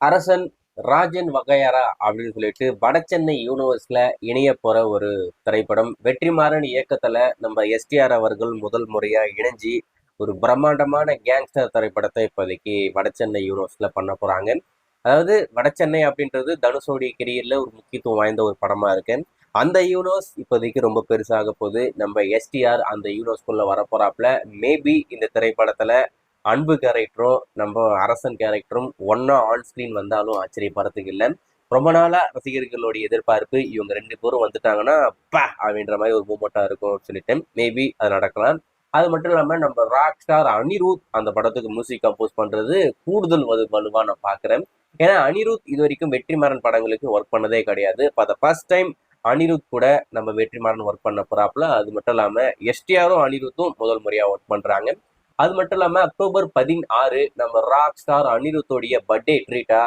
அரசன் ராஜன் வகையறா அப்படின்னு சொல்லிட்டு வடசென்னை யூனிவர்ஸ்ல இணைய போற ஒரு திரைப்படம். வெற்றிமாறன் இயக்கத்துல நம்ம எஸ்டிஆர் அவர்கள் முதல் முறையா இணைஞ்சி ஒரு பிரம்மாண்டமான கேங்ஸ்டர் திரைப்படத்தை இப்போதைக்கு வடசென்னை யூனிவர்ஸ்ல பண்ண போறாங்க. அதாவது வடசென்னை அப்படின்றது தனுஷோடி கெரியர்ல ஒரு முக்கியத்துவம் வாய்ந்த ஒரு படமா இருக்கு. அந்த யூனிவர்ஸ் இப்போதைக்கு ரொம்ப பெருசாக போகுது. நம்ம எஸ்டிஆர் அந்த யூனிவர்ஸ்குள்ள வர போறாப்ல. மேபி இந்த திரைப்படத்துல அன்பு கேரக்டரும் நம்ம அரசன் கேரக்டரும் ஒன்னா ஆன் ஸ்கிரீன் வந்தாலும் ஆச்சரியப்படுறதுக்கு இல்லை. ரொம்ப நாளா ரசிகர்களுடைய எதிர்பார்ப்பு இவங்க ரெண்டு பேரும் வந்துட்டாங்கன்னா பா அப்படின்ற மாதிரி ஒரு மூமெண்டா இருக்கும் சொல்லிட்டு மேபி அது நடக்கலாம். அது மட்டும் இல்லாம நம்ம ராக் ஸ்டார் அனிருத் அந்த படத்துக்கு மியூசிக் கம்போஸ் பண்றது கூடுதல் வலுவா நான் பாக்குறேன். ஏன்னா அனிருத் இது வரைக்கும் வெற்றிமாறன் படங்களுக்கு ஒர்க் பண்ணதே கிடையாது. இப்போ அதை ஃபர்ஸ்ட் டைம் அனிருத் கூட நம்ம வெற்றிமாறன் ஒர்க் பண்ண போறாப்புல. அது மட்டும் இல்லாம எஸ்டிஆரும் அனிருத்தும் முதல் முறையா ஒர்க் பண்றாங்க. அது மட்டும் இல்லாம அக்டோபர் 16 நம்ம ராக் ஸ்டார் அனிருத்தோடைய பர்த்டே ட்ரீட்டா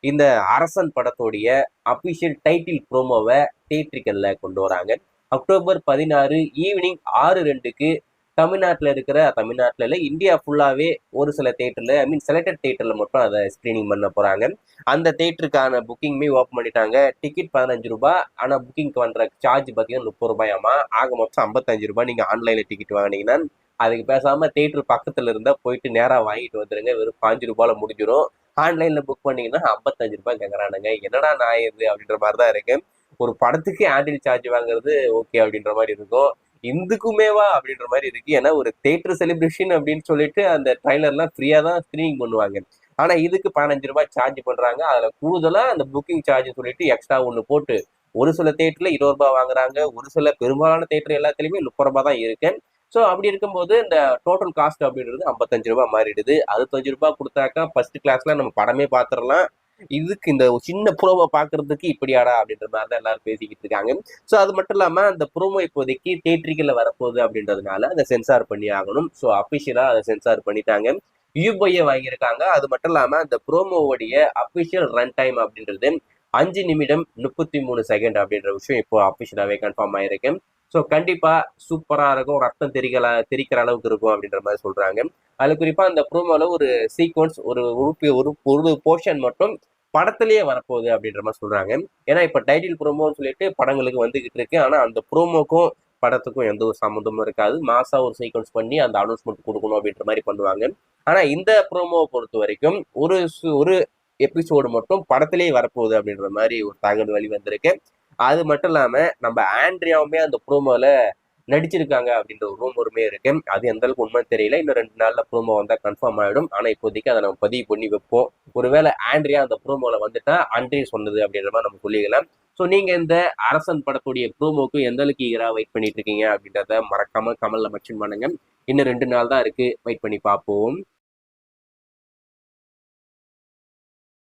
இந்த அரசன் படத்தோடைய அபிஷியல் டைட்டில் ப்ரோமோவை தியேட்ரிக்கல்ல கொண்டு வராங்க. அக்டோபர் 16 ஈவினிங் 6:02க்கு தமிழ்நாட்டில் இல்லை இந்தியா ஃபுல்லாவே ஒரு சில தேட்டர்ல செலக்டட் தேட்டர்ல மட்டும் அதை ஸ்கிரீனிங் பண்ண போறாங்க. அந்த தேட்டருக்கான புக்கிங்குமே ஓப்பன் பண்ணிட்டாங்க. டிக்கெட் 15 ரூபாய், ஆனா புக்கிங் பண்ற சார்ஜ் பாத்தீங்கன்னா 30 ரூபாயாமா. ஆக மொத்தம் 55 ரூபாய். நீங்க ஆன்லைன்ல டிக்கெட் வாங்கினீங்கன்னா அதுக்கு பேசாம தேட்டர் பக்கத்துல இருந்தா போயிட்டு நேரா வாங்கிட்டு வந்துருங்க. வெறும் 5 ரூபாயில முடிஞ்சிடும். ஆன்லைன்ல புக் பண்ணீங்கன்னா 55 ரூபாய் கேட்கறானுங்க. என்னடா நான் இது அப்படின்ற மாதிரிதான் இருக்கு. ஒரு படத்துக்கு ஆன்டில் சார்ஜ் வாங்குறது ஓகே அப்படின்ற மாதிரி இருக்கும். இந்துக்குமேவா அப்படின்ற மாதிரி இருக்கு. ஏன்னா ஒரு தேட்டர் செலிப்ரேஷன் அப்படின்னு சொல்லிட்டு அந்த ட்ரைலர்லாம் ஃப்ரீயா தான் ஸ்கிரீனிங் பண்ணுவாங்க. ஆனா இதுக்கு 15 ரூபாய் சார்ஜ் பண்றாங்க. அதுல கூடுதலா அந்த புக்கிங் சார்ஜ் சொல்லிட்டு எக்ஸ்ட்ரா ஒண்ணு போட்டு ஒரு சில தேட்டர்ல 20 ரூபாய் வாங்குறாங்க. ஒரு சில பெரும்பாலான தேட்டர் எல்லாத்துலயுமே 30 ரூபாய் தான் இருக்கு. ஸோ அப்படி இருக்கும்போது இந்த டோட்டல் காஸ்ட் அப்படின்றது 55 ரூபாய் மாறிடுது. 65 ரூபாய் கொடுத்தாக்கா ஃபர்ஸ்ட் கிளாஸ்ல நம்ம படமே பார்த்துடலாம். இதுக்கு இந்த சின்ன ப்ரோமோ பாக்குறதுக்கு இப்படியாடா அப்படின்ற மாதிரி தான் எல்லாரும் பேசிக்கிட்டு இருக்காங்க. ஸோ அது மட்டும் இல்லாம அந்த ப்ரோமோ இப்போதைக்கு தேட்டரிக்கல்ல வரப்போகுது அப்படின்றதுனால அதை சென்சார் பண்ணி ஆகணும். ஸோ அபிஷியலா அதை சென்சார் பண்ணிட்டாங்க. யூபையை வாங்கியிருக்காங்க. அது மட்டும் இல்லாம அந்த ப்ரோமோவுடைய அபிஷியல் ரன் டைம் அப்படின்றது 5 நிமிடம் 33 செகண்ட் அப்படின்ற விஷயம் இப்போ அபிஷியலாவே கன்ஃபார்ம் ஆயிருக்கு. ஸோ கண்டிப்பா சூப்பரா இருக்கும். ரத்தம் தெரிக்கிற அளவுக்கு இருக்கும் அப்படின்ற மாதிரி சொல்றாங்க. அது குறிப்பா அந்த ப்ரோமோல ஒரு சீக்வன்ஸ் ஒரு உறுப்பு ஒரு ஒரு போர்ஷன் மட்டும் படத்திலேயே வரப்போகுது அப்படின்ற மாதிரி சொல்றாங்க. ஏன்னா இப்ப டைட்டில் ப்ரோமோன்னு சொல்லிட்டு படங்களுக்கு வந்துகிட்டு இருக்கு. ஆனா அந்த ப்ரோமோக்கும் படத்துக்கும் எந்த ஒரு சம்மந்தமும் இருக்காது. மாசா ஒரு சீக்வன்ஸ் பண்ணி அந்த அனௌன்ஸ்மெண்ட் கொடுக்கணும் அப்படின்ற மாதிரி பண்ணுவாங்க. ஆனா இந்த ப்ரோமோவை பொறுத்த வரைக்கும் ஒரு எபிசோடு மட்டும் படத்திலேயே வரப்போகுது அப்படின்ற மாதிரி ஒரு தகவல் வெளி வந்திருக்கு. அது மட்டும் இல்லாம நம்ம ஆண்ட்ரியாவுமே அந்த ப்ரோமோல நடிச்சிருக்காங்க அப்படின்ற ஒரு ரூமருமே இருக்கு. அது எந்த அளவுக்கு உண்மை தெரியல. இன்னும் 2 நாள்ல ப்ரோமோ வந்தா கன்ஃபார்ம் ஆயிடும். ஆனா இப்போதைக்கு அதை நம்ம பதிவு பண்ணி வைப்போம். ஒருவேளை ஆண்ட்ரியா அந்த ப்ரோமோல வந்துட்டா அன்றே சொன்னது அப்படின்ற மாதிரி நம்ம சொல்லிக்கலாம். ஸோ நீங்க இந்த அரசன் படத்துடைய ப்ரோமோக்கு எந்த அளவுக்கு ஈகரா வெயிட் பண்ணிட்டு இருக்கீங்க அப்படின்றத மறக்காம கமெண்ட்ல மென்ஷன் பண்ணுங்க. இன்னும் 2 நாள் தான் இருக்கு. வெயிட் பண்ணி பார்ப்போம்.